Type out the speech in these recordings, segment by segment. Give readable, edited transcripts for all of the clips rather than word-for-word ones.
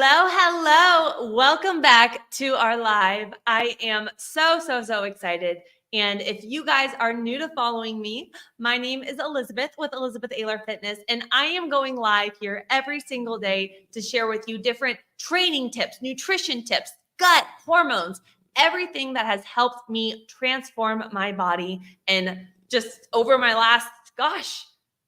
Hello. Welcome back to our live. I am so excited. And if you guys are new to following me, my name is Elizabeth with Elizabeth Ayler Fitness, and I am going live here every single day to share with you different training tips, nutrition tips, gut, hormones, everything that has helped me transform my body. And just over my last,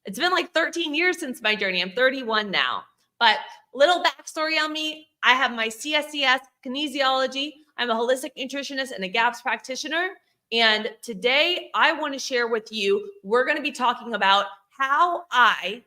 it's been like 13 years since my journey. I'm 31 now. But little backstory on me, I have my CSCS kinesiology. I'm a holistic nutritionist and a GAPS practitioner. And today I want to share with you, we're going to be talking about how I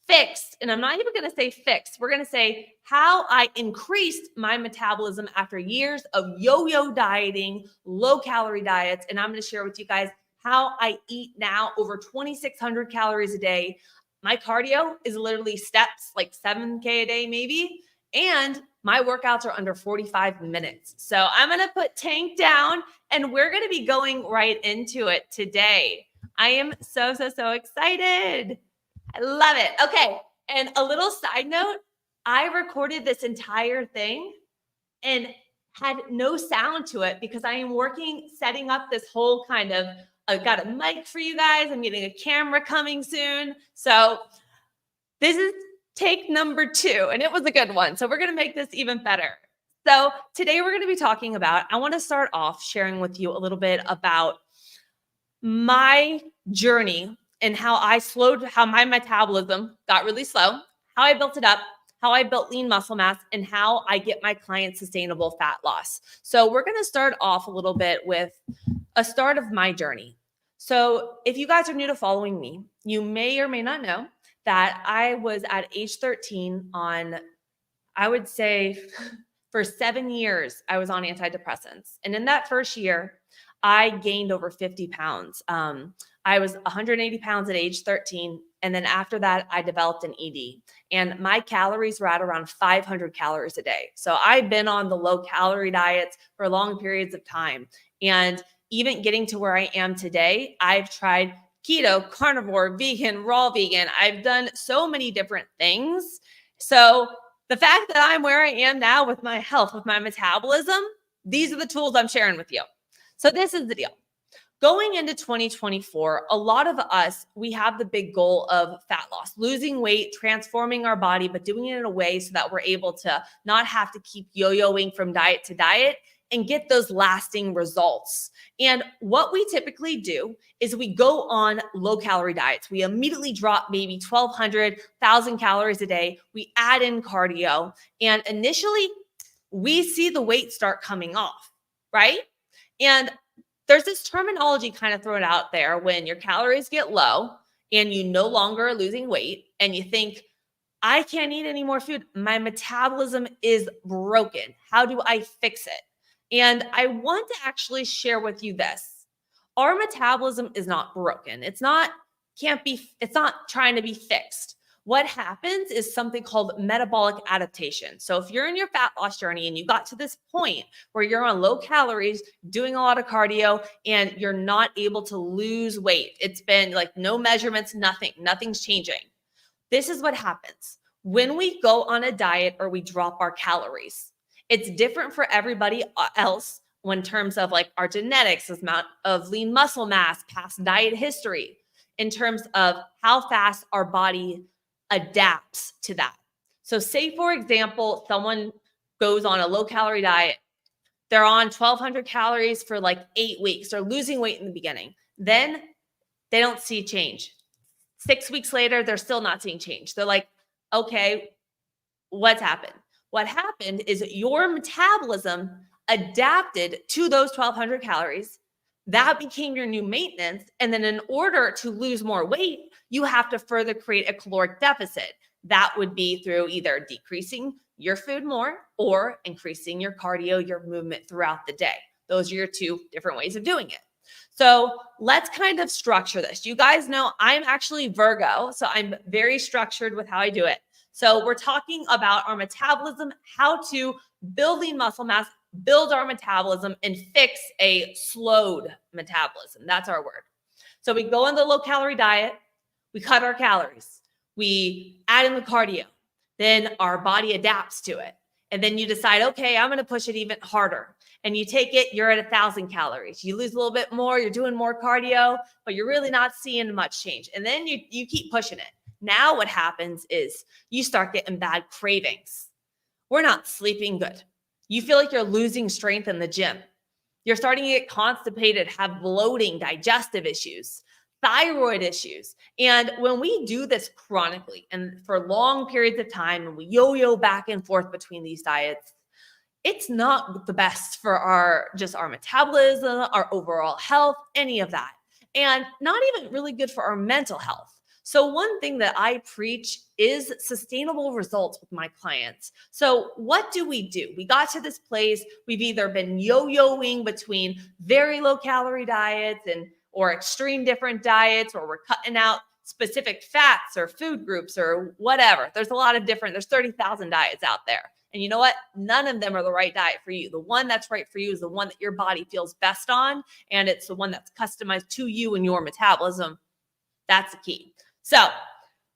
fixed, and I'm not even going to say fixed, we're going to say how I increased my metabolism after years of yo-yo dieting, low calorie diets. And I'm going to share with you guys how I eat now over 2,600 calories a day. My cardio is literally steps, like 7K a day maybe. And my workouts are under 45 minutes. So I'm going to put Tank down and we're going to be going right into it today. I am so excited. I love it. Okay. And a little side note, I recorded this entire thing and had no sound to it because I am setting up this whole kind of, I've got a mic for you guys. I'm getting a camera coming soon. So this is take number 2, and it was a good one. So we're going to make this even better. So today we're going to be talking about, I want to start off sharing with you a little bit about my journey and how my metabolism got really slow, how I built it up, how I built lean muscle mass, and how I get my clients sustainable fat loss. So we're going to start off a little bit with a start of my journey. So if you guys are new to following me, you may or may not know that I was at age 13 on, I would say for 7 years, I was on antidepressants. And in that first year, I gained over 50 pounds. I was 180 pounds at age 13. And then after that, I developed an ED. And my calories were at around 500 calories a day. So I've been on the low calorie diets for long periods of time. And even getting to where I am today, I've tried keto, carnivore, vegan, raw vegan. I've done so many different things. So the fact that I'm where I am now with my health, with my metabolism, these are the tools I'm sharing with you. So this is the deal. Going into 2024, a lot of us, we have the big goal of fat loss, losing weight, transforming our body, but doing it in a way so that we're able to not have to keep yo-yoing from diet to diet and get those lasting results. And what we typically do is we go on low calorie diets. We immediately drop maybe 1,200, 1,000 calories a day. We add in cardio. And initially, we see the weight start coming off, right? And there's this terminology kind of thrown out there when your calories get low and you no longer are losing weight and you think, I can't eat any more food. My metabolism is broken. How do I fix it? And I want to actually share with you this. Our metabolism is not broken. It's not trying to be fixed. What happens is something called metabolic adaptation. So if you're in your fat loss journey and you got to this point where you're on low calories, doing a lot of cardio, and you're not able to lose weight, it's been like no measurements, nothing's changing. This is what happens when we go on a diet or we drop our calories. It's different for everybody else in terms of like our genetics, amount of lean muscle mass, past diet history, in terms of how fast our body adapts to that. So say, for example, someone goes on a low calorie diet. They're on 1,200 calories for like 8 weeks. They're losing weight in the beginning. Then they don't see change. 6 weeks later, they're still not seeing change. They're like, okay, what's happened? What happened is your metabolism adapted to those 1,200 calories. That became your new maintenance. And then in order to lose more weight, you have to further create a caloric deficit. That would be through either decreasing your food more or increasing your cardio, your movement throughout the day. Those are your 2 different ways of doing it. So let's kind of structure this. You guys know I'm actually Virgo, so I'm very structured with how I do it. So we're talking about our metabolism, how to build lean muscle mass, build our metabolism, and fix a slowed metabolism. That's our word. So we go on the low calorie diet, we cut our calories, we add in the cardio, then our body adapts to it. And then you decide, okay, I'm going to push it even harder. And you take it, you're at 1,000 calories. You lose a little bit more, you're doing more cardio, but you're really not seeing much change. And then you keep pushing it. Now what happens is you start getting bad cravings. We're not sleeping good. You feel like you're losing strength in the gym. You're starting to get constipated, have bloating, digestive issues, thyroid issues. And when we do this chronically and for long periods of time, and we yo-yo back and forth between these diets, it's not the best for our metabolism, our overall health, any of that. And not even really good for our mental health. So one thing that I preach is sustainable results with my clients. So what do? We got to this place, we've either been yo-yoing between very low calorie diets or extreme different diets, or we're cutting out specific fats or food groups or whatever. There's 30,000 diets out there. And you know what? None of them are the right diet for you. The one that's right for you is the one that your body feels best on, and it's the one that's customized to you and your metabolism. That's the key. So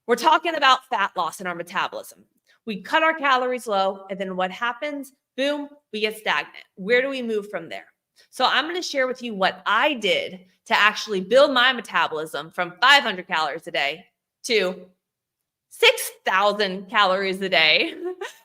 we're talking about fat loss in our metabolism. We cut our calories low, and then what happens? Boom, we get stagnant. Where do we move from there? So I'm going to share with you what I did to actually build my metabolism from 500 calories a day to 6,000 calories a day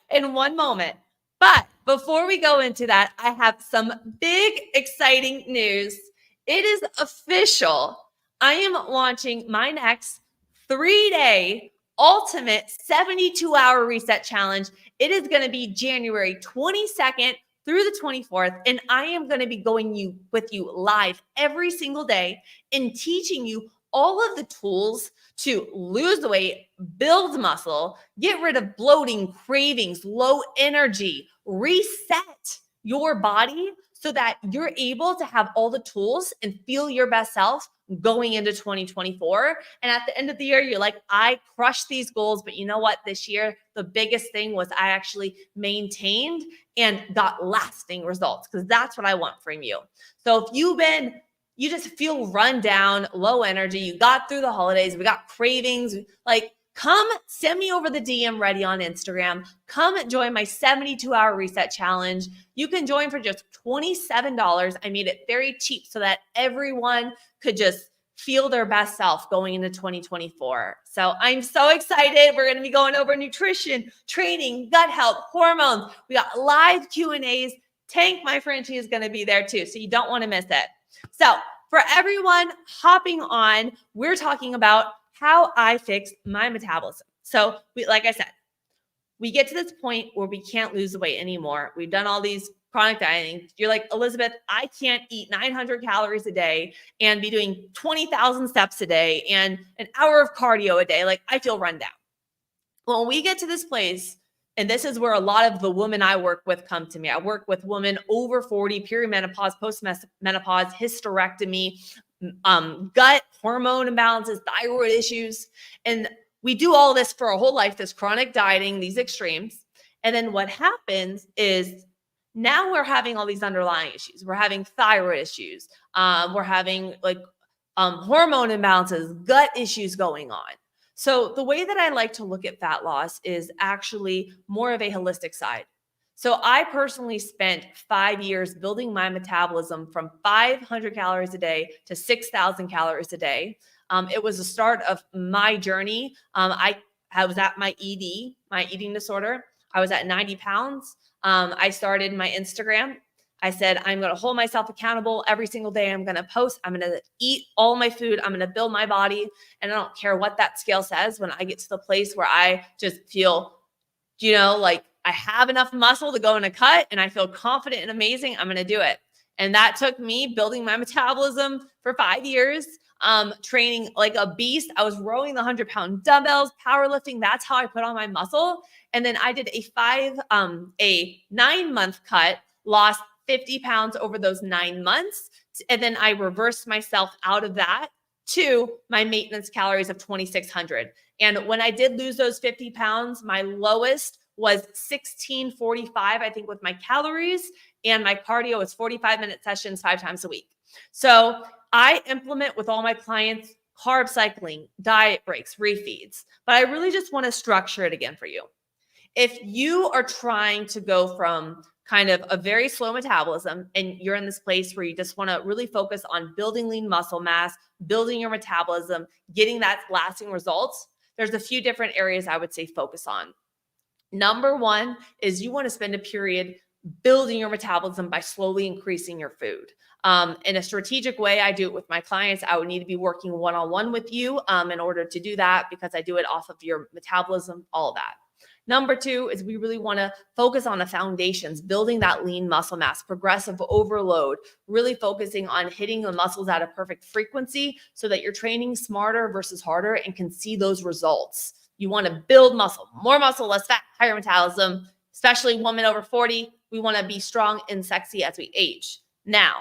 in one moment. But before we go into that, I have some big, exciting news. It is official. I am launching my next 3-day ultimate 72-hour reset challenge. It is going to be January 22nd through the 24th. And I am going to be going with you live every single day and teaching you all of the tools to lose the weight, build muscle, get rid of bloating, cravings, low energy, reset your body so that you're able to have all the tools and feel your best self going into 2024. And at the end of the year, you're like, I crushed these goals, but you know what? This year, the biggest thing was I actually maintained and got lasting results, because that's what I want from you. So if you just feel run down, low energy, you got through the holidays, we got cravings, like, come send me over the DM ready on Instagram. Come join my 72-hour reset challenge. You can join for just $27. I made it very cheap so that everyone could just feel their best self going into 2024. So I'm so excited. We're going to be going over nutrition, training, gut health, hormones. We got live Q&As. Tank, my Frenchie, is going to be there too, so you don't want to miss it. So for everyone hopping on, we're talking about how I fixed my metabolism. So like I said, we get to this point where we can't lose the weight anymore. We've done all these chronic dieting. You're like, Elizabeth, I can't eat 900 calories a day and be doing 20,000 steps a day and an hour of cardio a day. Like, I feel run down. Well, when we get to this place, and this is where a lot of the women I work with come to me. I work with women over 40, perimenopause, postmenopause, hysterectomy, gut, hormone imbalances, thyroid issues. And we do all this for a whole life, this chronic dieting, these extremes. And then what happens is now we're having all these underlying issues. We're having thyroid issues. We're having hormone imbalances, gut issues going on. So the way that I like to look at fat loss is actually more of a holistic side. So I personally spent 5 years building my metabolism from 500 calories a day to 6,000 calories a day. It was the start of my journey. I was at my ED, my eating disorder. I was at 90 pounds. I started my Instagram. I said, I'm going to hold myself accountable every single day. I'm going to post. I'm going to eat all my food. I'm going to build my body. And I don't care what that scale says. When I get to the place where I just feel, like I have enough muscle to go in a cut and I feel confident and amazing, I'm going to do it. And that took me building my metabolism for 5 years, training like a beast. I was rowing the 100-pound dumbbells, powerlifting. That's how I put on my muscle. And then I did a 9-month cut, lost 50 pounds over those 9 months. And then I reversed myself out of that to my maintenance calories of 2,600. And when I did lose those 50 pounds, my lowest was 1645, I think, with my calories, and my cardio was 45-minute sessions 5 times a week. So I implement with all my clients carb cycling, diet breaks, refeeds, but I really just want to structure it again for you. If you are trying to go from kind of a very slow metabolism and you're in this place where you just want to really focus on building lean muscle mass, building your metabolism, getting that lasting results, there's a few different areas I would say focus on. Number one is you want to spend a period building your metabolism by slowly increasing your food. In a strategic way, I do it with my clients. I would need to be working one-on-one with you in order to do that, because I do it off of your metabolism, all of that. Number two is we really want to focus on the foundations, building that lean muscle mass, progressive overload, really focusing on hitting the muscles at a perfect frequency so that you're training smarter versus harder and can see those results. You want to build muscle, more muscle, less fat, higher metabolism, especially women over 40. We want to be strong and sexy as we age. Now,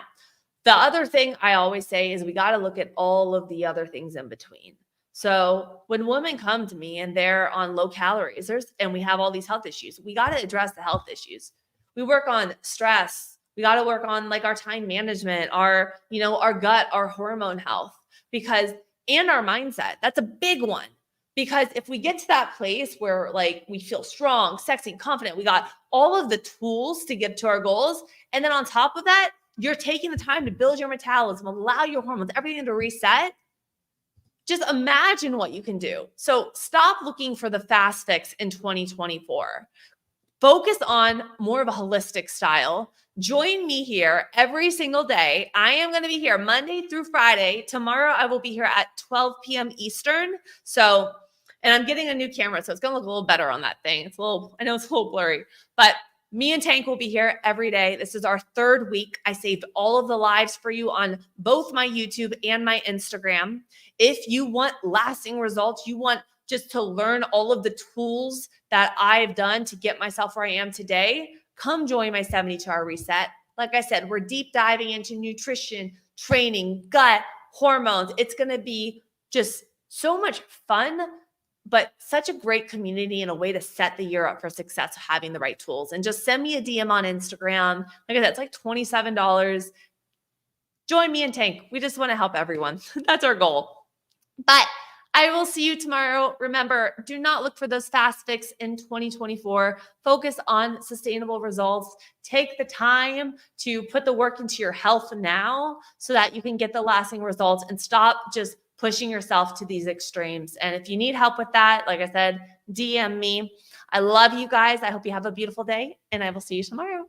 the other thing I always say is we got to look at all of the other things in between. So when women come to me and they're on low calories, and we have all these health issues, we got to address the health issues. We work on stress. We got to work on like our time management, our gut, our hormone health, and our mindset. That's a big one. Because if we get to that place where like we feel strong, sexy, confident, we got all of the tools to get to our goals. And then on top of that, you're taking the time to build your metabolism, allow your hormones, everything to reset. Just imagine what you can do. So stop looking for the fast fix in 2024. Focus on more of a holistic style. Join me here every single day. I am going to be here Monday through Friday. Tomorrow I will be here at 12 p.m. Eastern. And I'm getting a new camera, so it's going to look a little better on that thing. I know it's a little blurry, but me and Tank will be here every day. This is our third week. I saved all of the lives for you on both my YouTube and my Instagram. If you want lasting results, you want just to learn all of the tools that I've done to get myself where I am today, come join my 72-hour reset. Like I said, we're deep diving into nutrition, training, gut, hormones. It's going to be just so much fun, but such a great community and a way to set the year up for success, having the right tools. And just send me a DM on Instagram. Like I said, it's like $27. Join me and Tank. We just want to help everyone. That's our goal. But I will see you tomorrow. Remember, do not look for those fast fix in 2024. Focus on sustainable results. Take the time to put the work into your health now so that you can get the lasting results, and stop just pushing yourself to these extremes. And if you need help with that, like I said, DM me. I love you guys. I hope you have a beautiful day, and I will see you tomorrow.